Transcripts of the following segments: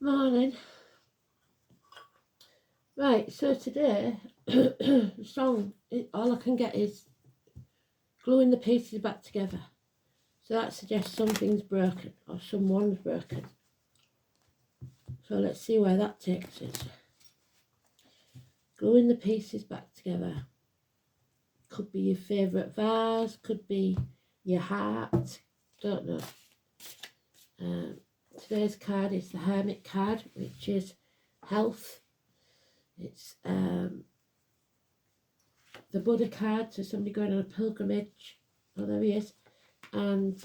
Morning. Right, so today, the song, all I can get is gluing the pieces back together. So that suggests something's broken or someone's broken. So let's see where that takes us. Gluing the pieces back together. Could be your favourite vase, could be your heart, don't know. Today's card is the Hermit card, which is health. It's the Buddha card, so somebody going on a pilgrimage. Oh, there he is. And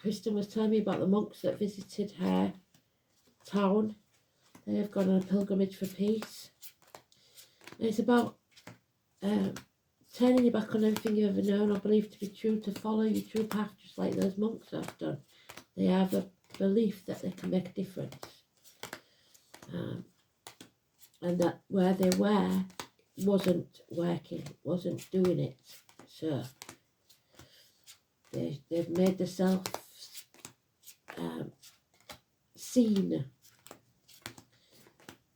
Kristen was telling me about the monks that visited her town. They have gone on a pilgrimage for peace. And it's about turning your back on everything you've ever known or believed to be true, to follow your true path, just like those monks have done. They have a belief that they can make a difference. And that where they were wasn't working, wasn't doing it. So they've made themselves seen.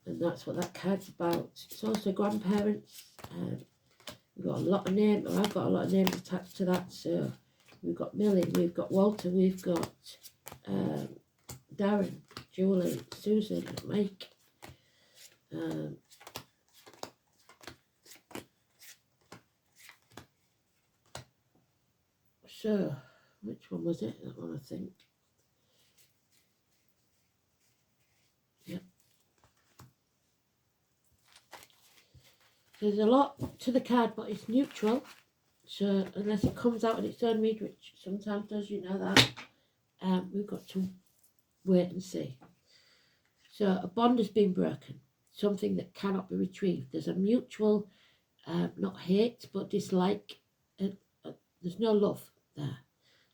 And that's what that card's about. It's also grandparents. We've got a lot of names, or I've got a lot of names attached to that. So we've got Millie, we've got Walter, we've got Darren, Julie, Susan, Mike. So, which one was it? That one, I think. Yep. There's a lot to the card, but it's neutral. So, unless it comes out on its own read, which sometimes does, you know that, we've got to wait and see. So, a bond has been broken. Something that cannot be retrieved. There's a mutual, not hate, but dislike. There's no love there.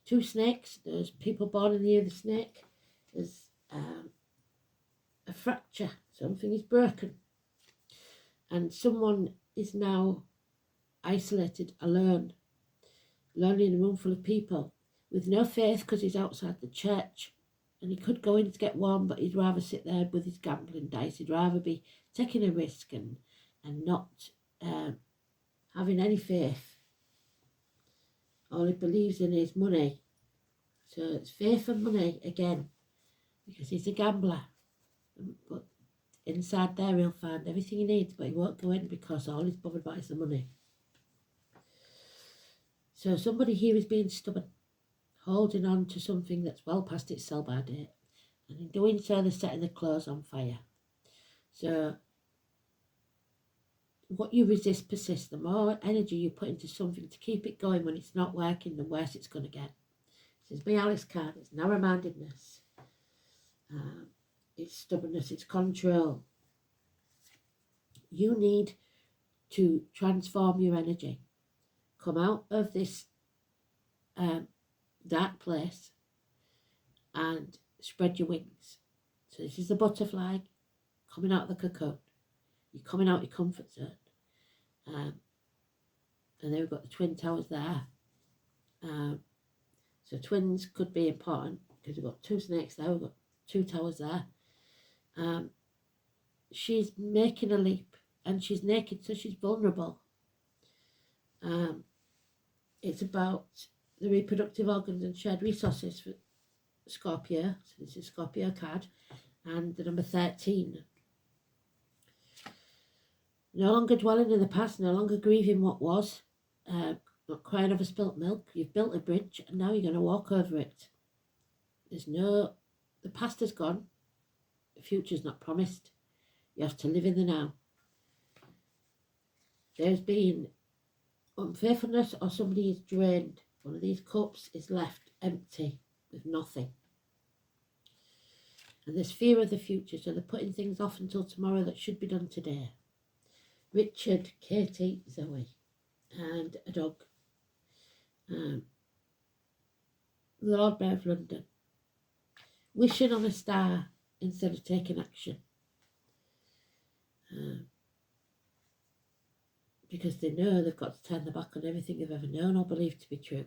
Two snakes. There's people born in the year of the snake. There's a fracture. Something is broken. And someone is now isolated, alone, lonely in a room full of people, with no faith because he's outside the church. And he could go in to get warm, but he'd rather sit there with his gambling dice. He'd rather be taking a risk and not having any faith. All he believes in is money. So it's faith and money again, because he's a gambler. But inside there he'll find everything he needs, but he won't go in because all he's bothered about is the money. So somebody here is being stubborn, holding on to something that's well past its sell-by date. And in doing so, they're setting the clothes on fire. So what you resist persists. The more energy you put into something to keep it going when it's not working, the worse it's going to get. This is my Alice card. It's narrow-mindedness. It's stubbornness. It's control. You need to transform your energy. Come out of this dark place and spread your wings. So this is the butterfly coming out of the cocoon. You're coming out of your comfort zone. And then we've got the twin towers there. So twins could be important because we've got two snakes there, we've got two towers there. She's making a leap and she's naked, so she's vulnerable. It's about the reproductive organs and shared resources for Scorpio. So this is Scorpio card, and the number 13. No longer dwelling in the past, no longer grieving what was, not crying over spilt milk. You've built a bridge and now you're going to walk over it. The past is gone, the future's not promised. You have to live in the now. There's been unfaithfulness or somebody is drained. One of these cups is left empty with nothing. And there's fear of the future, so they're putting things off until tomorrow that should be done today. Richard, Katie, Zoe, and a dog. The Lord Mayor of London. Wishing on a star instead of taking action. Because they know they've got to turn their back on everything they've ever known or believed to be true.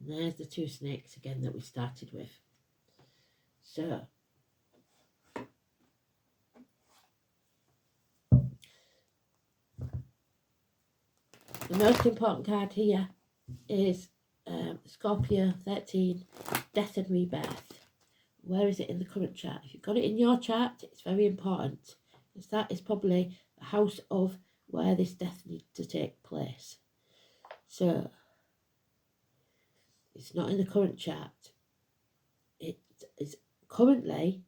And there's the two snakes again that we started with. So, most important card here is Scorpio 13, Death and Rebirth. Where is it in the current chart? If you've got it in your chart, it's very important, because that is probably the house of where this death needs to take place. So it's not in the current chart. It is currently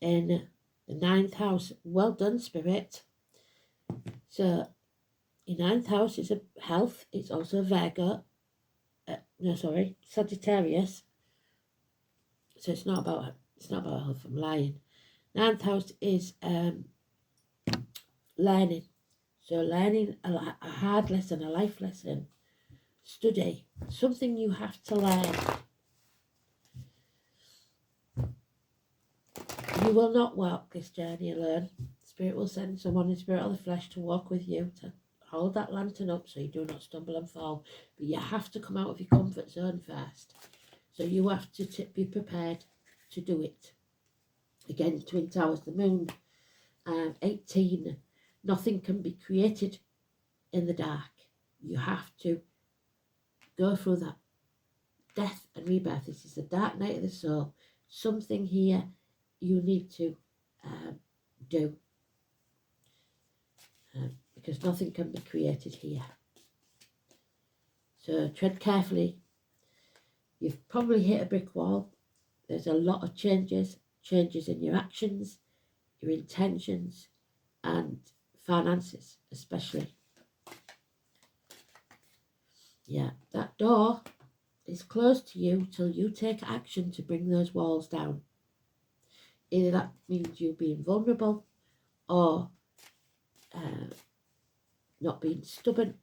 in the 9th house. Well done, Spirit. So your 9th house is a health. It's also Virgo. Sagittarius. So it's not about health. I'm lying. 9th house is learning. So learning a hard lesson, a life lesson, study, something you have to learn. You will not walk this journey alone. Spirit will send someone in spirit of the flesh to walk with you, to hold that lantern up so you do not stumble and fall. But you have to come out of your comfort zone first. So you have to be prepared to do it. Again, Twin Towers, the moon, 18. Nothing can be created in the dark. You have to go through that death and rebirth. This is the dark night of the soul. Something here you need to do. Because nothing can be created here. So tread carefully. You've probably hit a brick wall. There's a lot of changes in your actions, your intentions, and finances especially. Yeah, that door is closed to you till you take action to bring those walls down. Either that means you being vulnerable or not being stubborn,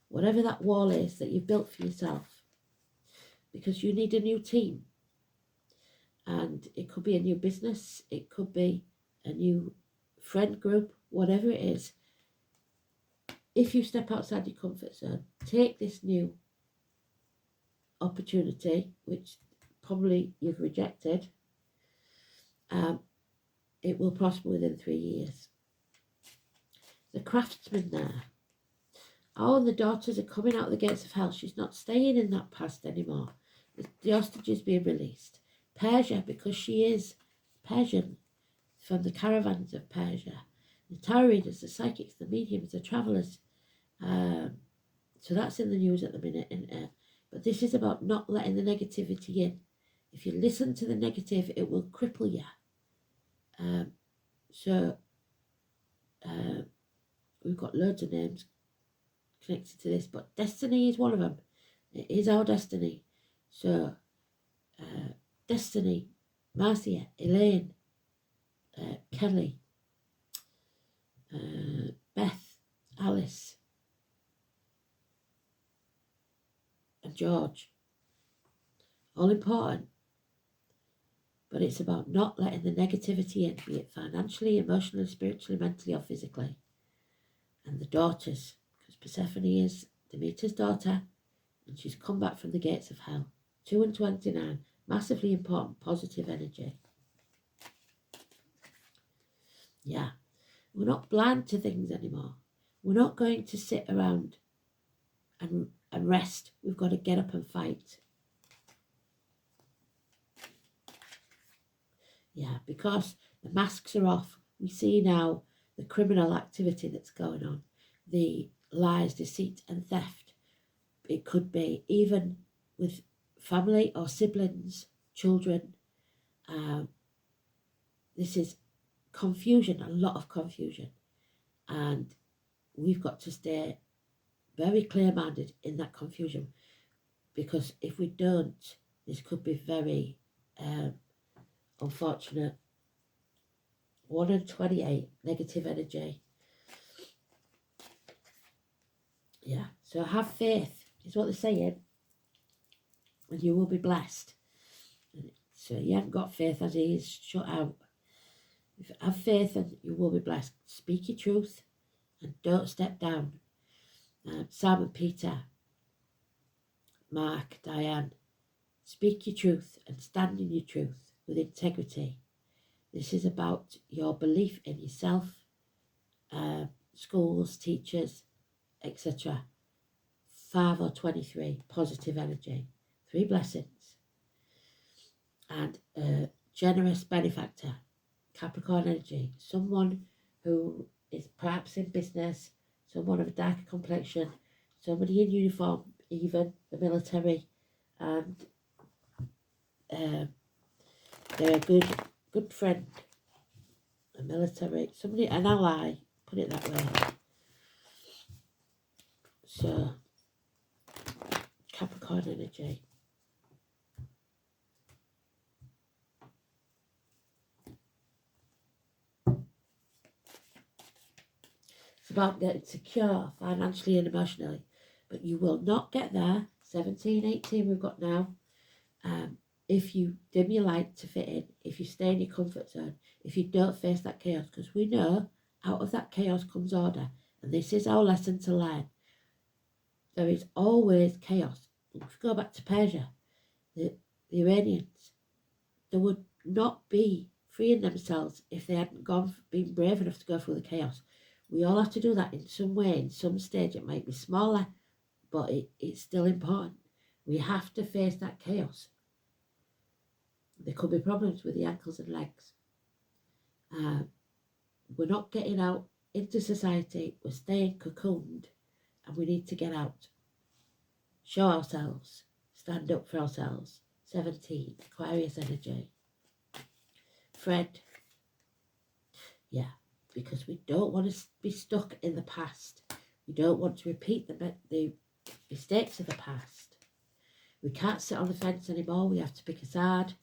whatever that wall is that you've built for yourself, because you need a new team. And it could be a new business, it could be a new friend group, whatever it is. If you step outside your comfort zone, take this new opportunity, which probably you've rejected, it will prosper within 3 years. The craftsman there. Oh, and the daughters are coming out the gates of hell. She's not staying in that past anymore. The hostage is being released. Persia, because she is Persian, from the caravans of Persia. The tarot readers, the psychics, the mediums, the travellers. So that's in the news at the minute. But this is about not letting the negativity in. If you listen to the negative, it will cripple you. We've got loads of names connected to this, but destiny is one of them. It is our destiny. So, Destiny, Marcia, Elaine, Kelly, Beth, Alice, and George. All important. But it's about not letting the negativity in, be it financially, emotionally, spiritually, mentally, or physically. And the daughters, because Persephone is Demeter's daughter, and she's come back from the gates of hell. 2 and 29, massively important, positive energy. Yeah, we're not blind to things anymore. We're not going to sit around and rest. We've got to get up and fight. Yeah, because the masks are off. We see now the criminal activity that's going on, the lies, deceit, and theft. It could be even with family or siblings, children. This is confusion, a lot of confusion. And we've got to stay very clear-minded in that confusion, because if we don't, this could be very unfortunate. 1 and 28, negative energy. Yeah, so have faith, is what they're saying, and you will be blessed. So you haven't got faith as he is shut out. If you have faith, and you will be blessed. Speak your truth and don't step down. Simon Peter, Mark, Diane, speak your truth and stand in your truth with integrity. This is about your belief in yourself, schools, teachers, etc. 5 or 23, positive energy. 3 blessings. And a generous benefactor, Capricorn energy. Someone who is perhaps in business, someone of a darker complexion, somebody in uniform, even the military, and they're a good friend, a military, somebody, an ally, put it that way. So, Capricorn energy. It's about getting secure financially and emotionally, but you will not get there. 17, 18 we've got now. If you dim your light to fit in, if you stay in your comfort zone, if you don't face that chaos, because we know out of that chaos comes order, and this is our lesson to learn. There is always chaos. If we go back to Persia, the Iranians, they would not be freeing themselves if they hadn't been brave enough to go through the chaos. We all have to do that in some way, in some stage. It might be smaller, but it's still important. We have to face that chaos. There could be problems with the ankles and legs. We're not getting out into society. We're staying cocooned, and we need to get out. Show ourselves. Stand up for ourselves. 17, Aquarius energy. Fred. Yeah, because we don't want to be stuck in the past. We don't want to repeat the mistakes of the past. We can't sit on the fence anymore. We have to pick a side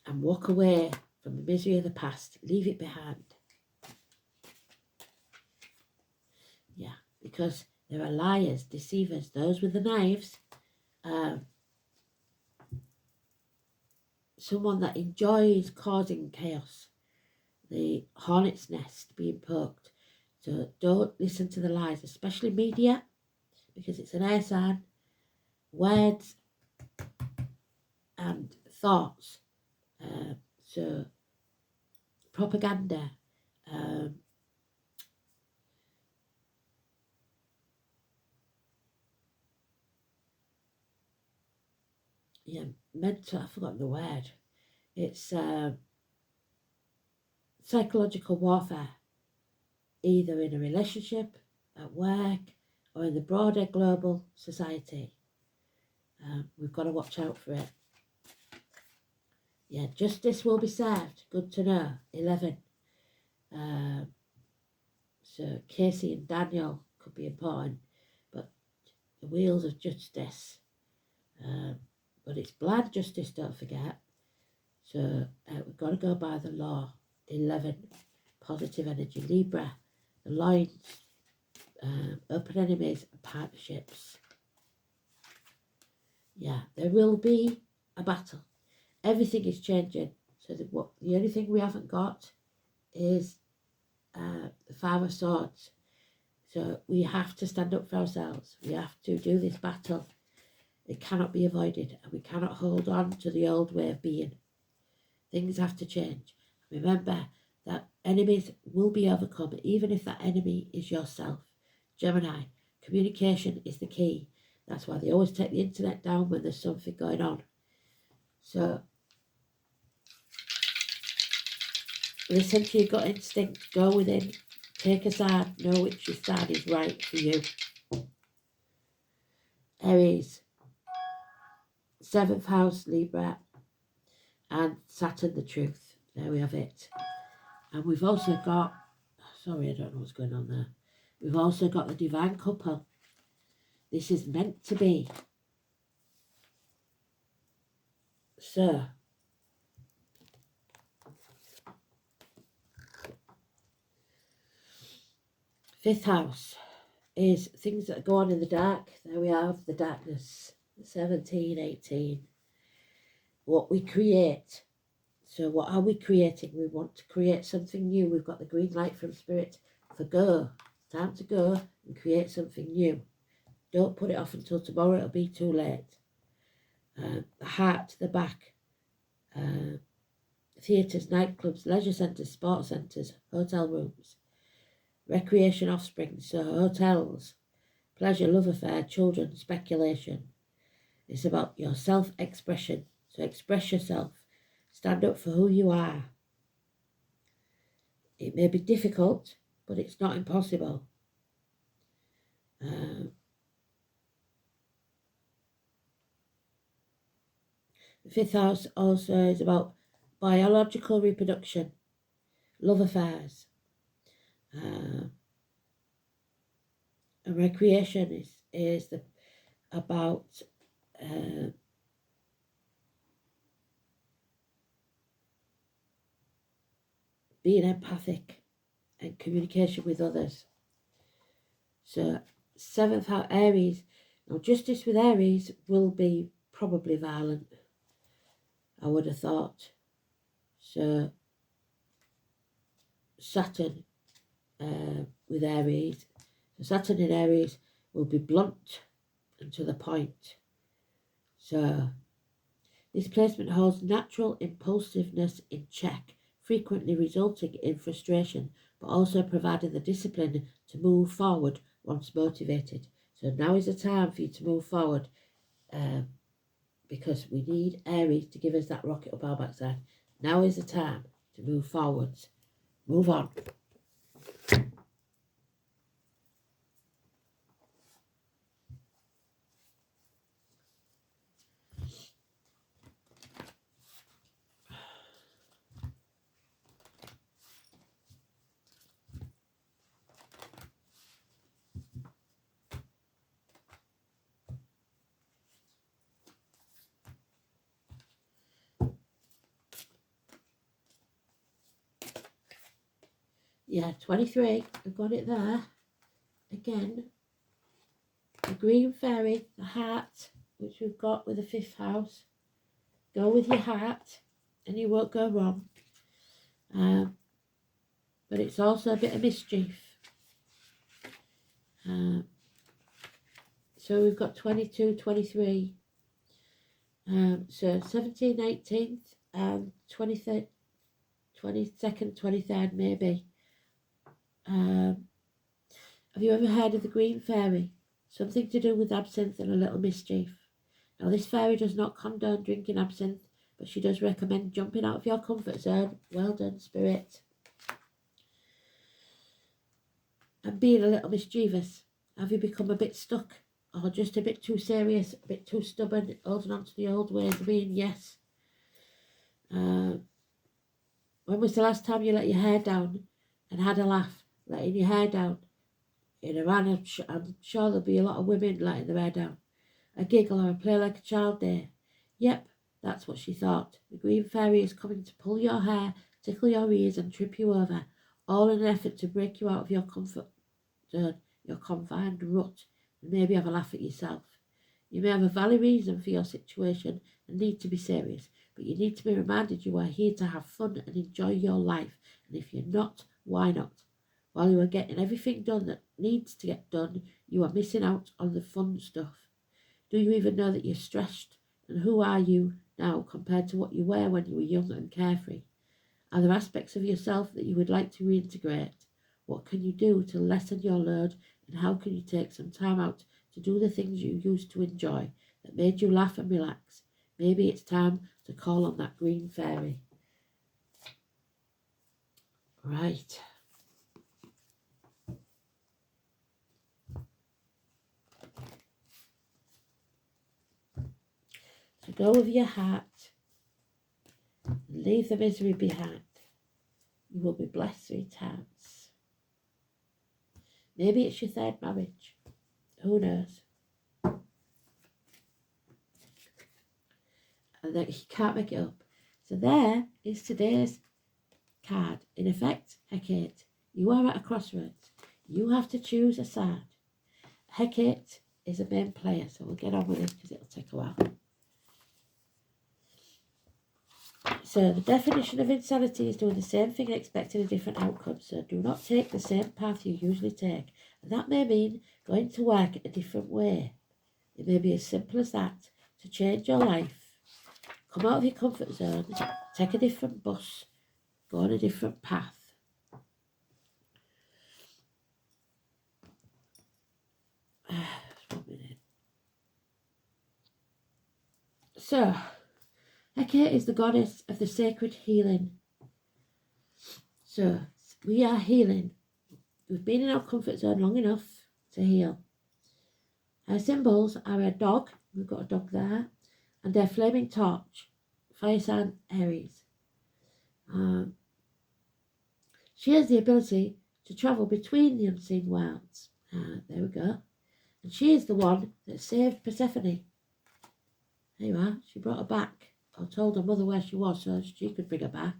and walk away from the misery of the past. Leave it behind. Yeah, because there are liars, deceivers, those with the knives. Someone that enjoys causing chaos. The hornet's nest being poked. So don't listen to the lies, especially media, because it's an air sign. Words and thoughts. So propaganda. Yeah, mental, I've forgotten the word. It's psychological warfare, either in a relationship, at work, or in the broader global society. We've got to watch out for it. Yeah, justice will be served. Good to know. 11. So Casey and Daniel could be important, but the wheels of justice. But it's blind justice, don't forget. So we've got to go by the law. 11, positive energy. Libra, the lines, open enemies and partnerships. Yeah, there will be a battle. Everything is changing. So the only thing we haven't got is the 5 of Swords. So we have to stand up for ourselves. We have to do this battle. It cannot be avoided, and we cannot hold on to the old way of being. Things have to change. Remember that enemies will be overcome, even if that enemy is yourself. Gemini, communication is the key. That's why they always take the internet down when there's something going on. So listen to your gut instinct, go within, take a side, know which side is right for you. Aries, 7th house, Libra, and Saturn, the truth. There we have it. And we've also got, sorry, I don't know what's going on there. We've also got the divine couple. This is meant to be. So, fifth house is things that go on in the dark. There we have the darkness. 17, 18. What we create. So what are we creating? We want to create something new. We've got the green light from Spirit for go. Time to go and create something new. Don't put it off until tomorrow. It'll be too late. The heart, the back. Theatres, nightclubs, leisure centres, sports centres, hotel rooms. recreation, offspring, so hotels, pleasure, love affair, children, speculation. It's about your self-expression, so express yourself, stand up for who you are. It may be difficult, but it's not impossible. The fifth house also is about biological reproduction, love affairs, and recreation is about being empathic and communication with others. So seventh house, Aries. Now justice with Aries will be probably violent, I would have thought. So Saturn with Aries. So Saturn in Aries will be blunt and to the point. So this placement holds natural impulsiveness in check, frequently resulting in frustration, but also providing the discipline to move forward once motivated. So now is the time for you to move forward, because we need Aries to give us that rocket up our backside. Now is the time to move forwards. Move on. Yeah, 23. I've got it there. Again, the green fairy, the heart, which we've got with the fifth house. Go with your heart and you won't go wrong. But it's also a bit of mischief. So we've got 22, 23. So 17th, 18th, and 23rd, 22nd, 23rd maybe. Have you ever heard of the green fairy? Something to do with absinthe and a little mischief. Now this fairy does not condone drinking absinthe, but she does recommend jumping out of your comfort zone. Well done, Spirit. And being a little mischievous. Have you become a bit stuck? Or just a bit too serious, a bit too stubborn, holding on to the old ways of being? Yes. When was the last time you let your hair down and had a laugh, letting your hair down? In Iran, I'm sure there'll be a lot of women letting their hair down. A giggle or a play like a child day. Yep, that's what she thought. The green fairy is coming to pull your hair, tickle your ears and trip you over, all in an effort to break you out of your comfort zone, your confined rut, and maybe have a laugh at yourself. You may have a valid reason for your situation and need to be serious, but you need to be reminded you are here to have fun and enjoy your life, and if you're not, why not? While you are getting everything done that needs to get done, you are missing out on the fun stuff. Do you even know that you're stressed? And who are you now compared to what you were when you were young and carefree? Are there aspects of yourself that you would like to reintegrate? What can you do to lessen your load, and how can you take some time out to do the things you used to enjoy that made you laugh and relax? Maybe it's time to call on that green fairy. Right. So go with your heart and leave the misery behind. You will be blessed 3 times. Maybe it's your 3rd marriage. Who knows? And that you can't make it up. So there is today's card. In effect, Hecate, you are at a crossroads. You have to choose a side. Hecate is a main player, so we'll get on with it because it'll take a while. So the definition of insanity is doing the same thing and expecting a different outcome. So do not take the same path you usually take. And that may mean going to work a different way. It may be as simple as that. To change your life, come out of your comfort zone, take a different bus, go on a different path. 1 minute. So, Hecate is the goddess of the sacred healing. So, we are healing. We've been in our comfort zone long enough to heal. Her symbols are a dog, we've got a dog there, and a flaming torch, fire sign Aries. She has the ability to travel between the unseen worlds. There we go. And she is the one that saved Persephone. There you are. She brought her back, or told her mother where she was so she could bring her back.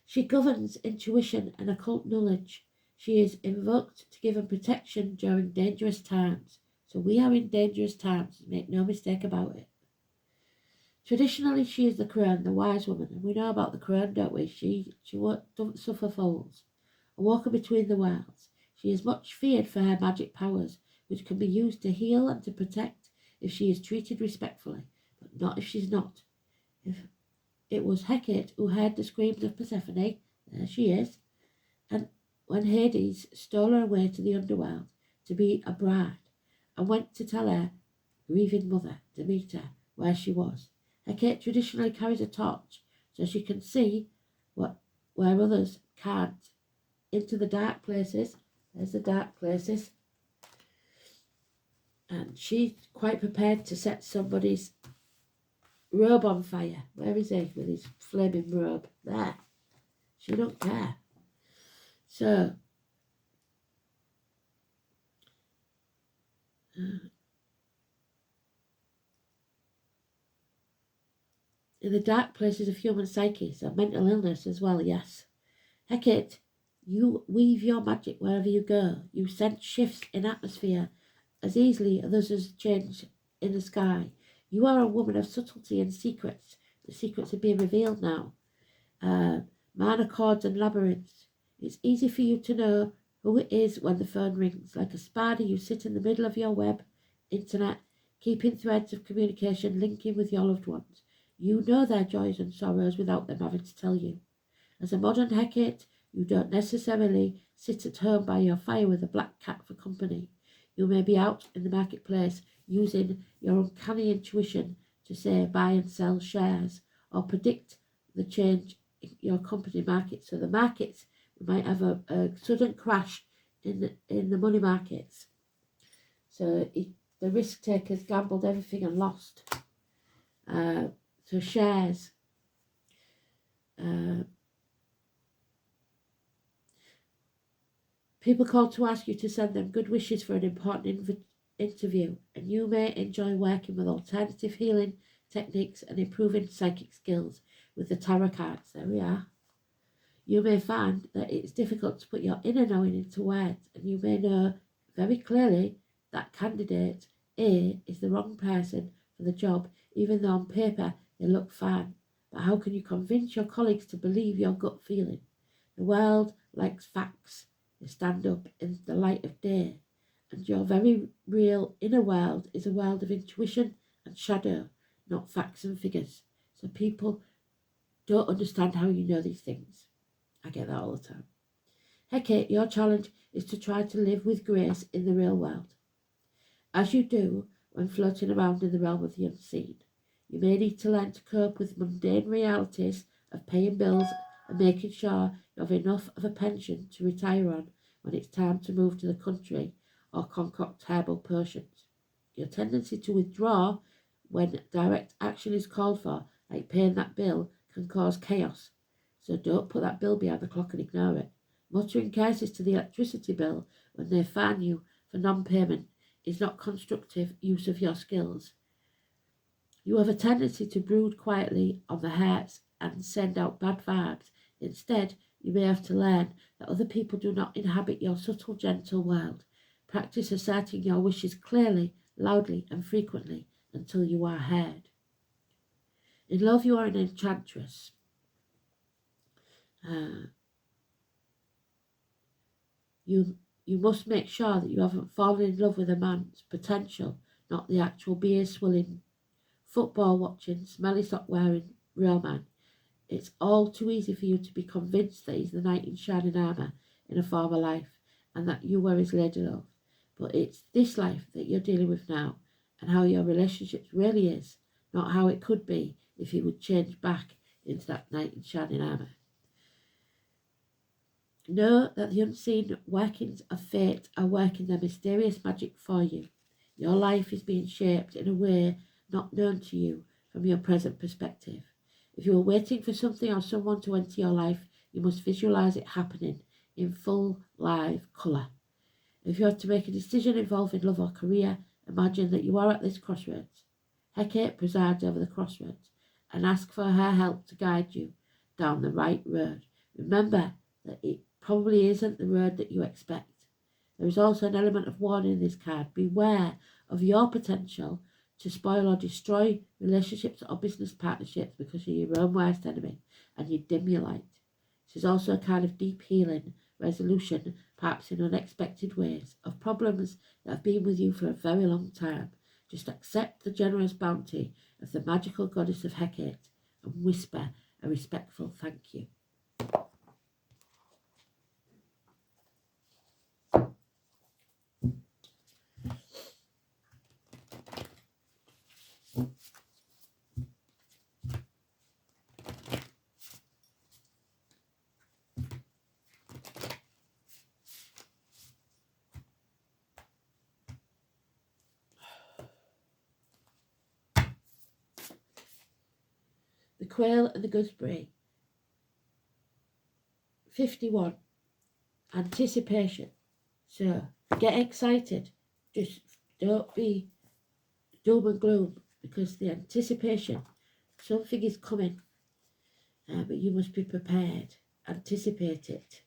She governs intuition and occult knowledge. She is invoked to give them protection during dangerous times. So we are in dangerous times, make no mistake about it. Traditionally, she is the crone, the wise woman, and we know about the crone, don't we? She doesn't suffer fools. A walker between the worlds. She is much feared for her magic powers, which can be used to heal and to protect if she is treated respectfully, but not if she's not. If it was Hecate who heard the screams of Persephone, there she is, and when Hades stole her away to the underworld to be a bride, and went to tell her grieving mother, Demeter, where she was. Hecate traditionally carries a torch so she can see where others can't, into the dark places. There's the dark places. And she's quite prepared to set somebody's robe on fire. Where is he with his flaming robe? There. She don't care. So, in the dark places of human psyche, so mental illness as well, yes. Hecate, you weave your magic wherever you go. You sense shifts in atmosphere as easily as others change in the sky. You are a woman of subtlety and secrets. The secrets are being revealed now. Minor chords and labyrinths. It's easy for you to know who it is when the phone rings. Like a spider, you sit in the middle of your web, internet, keeping threads of communication, linking with your loved ones. You know their joys and sorrows without them having to tell you. As a modern Hecate, you don't necessarily sit at home by your fire with a black cat for company. You may be out in the marketplace using your uncanny intuition to say buy and sell shares or predict the change in your company market. So the markets, we might have a sudden crash in the money markets. So the risk takers gambled everything and lost. So shares. People call to ask you to send them good wishes for an important interview, and you may enjoy working with alternative healing techniques and improving psychic skills with the tarot cards. There we are. You may find that it's difficult to put your inner knowing into words, and you may know very clearly that candidate A is the wrong person for the job, even though on paper they look fine. But how can you convince your colleagues to believe your gut feeling? The world likes facts. They stand up in the light of day, and your very real inner world is a world of intuition and shadow, not facts and figures. So people don't understand how you know these things. I get that all the time. Hecate, your challenge is to try to live with grace in the real world, as you do when floating around in the realm of the unseen. You may need to learn to cope with mundane realities of paying bills and making sure you have enough of a pension to retire on when it's time to move to the country or concoct herbal potions. Your tendency to withdraw when direct action is called for, like paying that bill, can cause chaos. So don't put that bill behind the clock and ignore it. Muttering curses to the electricity bill when they fine you for non-payment is not constructive use of your skills. You have a tendency to brood quietly on the hurts and send out bad vibes. Instead, you may have to learn that other people do not inhabit your subtle, gentle world. Practice asserting your wishes clearly, loudly, and frequently until you are heard. In love, you are an enchantress. You must make sure that you haven't fallen in love with a man's potential, not the actual beer swilling, football watching, smelly sock wearing real man. It's all too easy for you to be convinced that he's the knight in shining armour in a former life and that you were his lady love. But it's this life that you're dealing with now and how your relationship really is, not how it could be if he would change back into that knight in shining armour. Know that the unseen workings of fate are working their mysterious magic for you. Your life is being shaped in a way not known to you from your present perspective. If you are waiting for something or someone to enter your life, you must visualise it happening in full live colour. If you are to make a decision involving love or career, imagine that you are at this crossroads. Hecate presides over the crossroads and ask for her help to guide you down the right road. Remember that it probably isn't the road that you expect. There is also an element of warning in this card. Beware of your potential to spoil or destroy relationships or business partnerships because you're your own worst enemy and you dim your light. This is also a kind of deep healing, resolution, perhaps in unexpected ways, of problems that have been with you for a very long time. Just accept the generous bounty of the magical goddess of Hecate and whisper a respectful thank you. The Quail and the Gooseberry. 51. Anticipation. So get excited. Just don't be doom and gloom because the anticipation, something is coming, but you must be prepared. Anticipate it.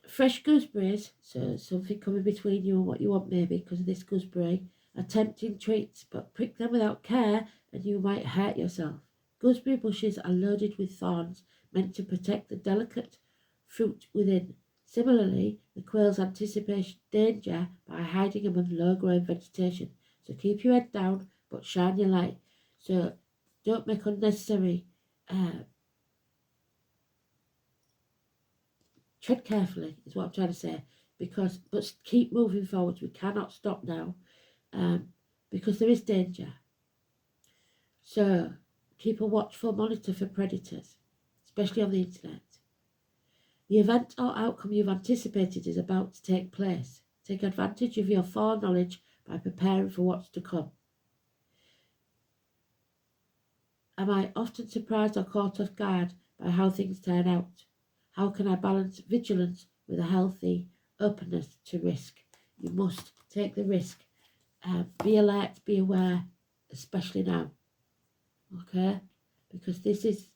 Fresh gooseberries, so something coming between you and what you want maybe because of this gooseberry, are tempting treats, but prick them without care and you might hurt yourself. Gooseberry bushes are loaded with thorns meant to protect the delicate fruit within. Similarly, the quails anticipate danger by hiding among low-growing vegetation. So keep your head down, but shine your light. So don't make unnecessary. Tread carefully is what I'm trying to say. But keep moving forward. We cannot stop now, because there is danger. So keep a watchful monitor for predators, especially on the internet. The event or outcome you've anticipated is about to take place. Take advantage of your foreknowledge by preparing for what's to come. Am I often surprised or caught off guard by how things turn out? How can I balance vigilance with a healthy openness to risk? You must take the risk. Be alert, be aware, especially now. Okay? Because this is,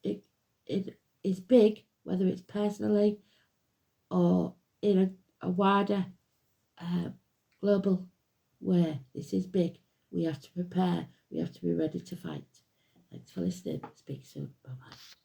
it is big, whether it's personally or in a wider global way. This is big. We have to prepare. We have to be ready to fight. Thanks for listening. Speak soon. Bye-bye.